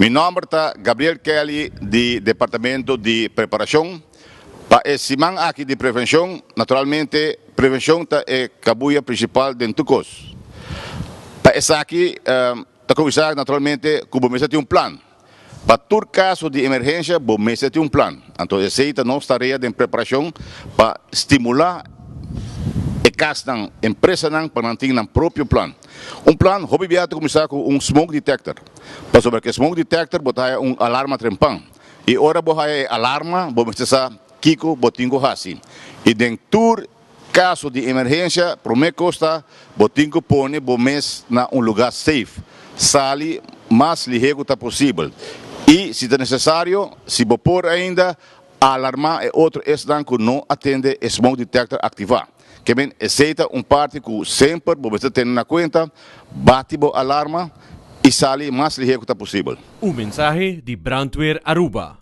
Meu nome é Gabriel Kelly, do Departamento de Preparação. Para esse man aqui de prevenção, naturalmente, prevenção é a cabuia principal dentro do curso. Para esse aqui, está conversando naturalmente que o BOMESA tem plano. Para todo caso de emergência, o BOMESA tem plano. Então, essa é a nossa tarefa de preparação para estimular a empresa para manter o próprio plano. Plano, hobby viado começar com smoke detector. Para sobre que smoke detector, botar alarma trempão. E ora botar alarma, BOMESA Kiko botingo assim. E dentro caso de emergência, primeira coisa, botingo põe BOMES na lugar safe. Sale mais ligeiro possível. E se é necessário, se for ainda, alarmar outro estado que não atende smoke detector ativar. Que bem, aceita parte que sempre você tem na conta, bate a alarma e sale mais ligeiro possível. Um mensagem de Brandweer Aruba.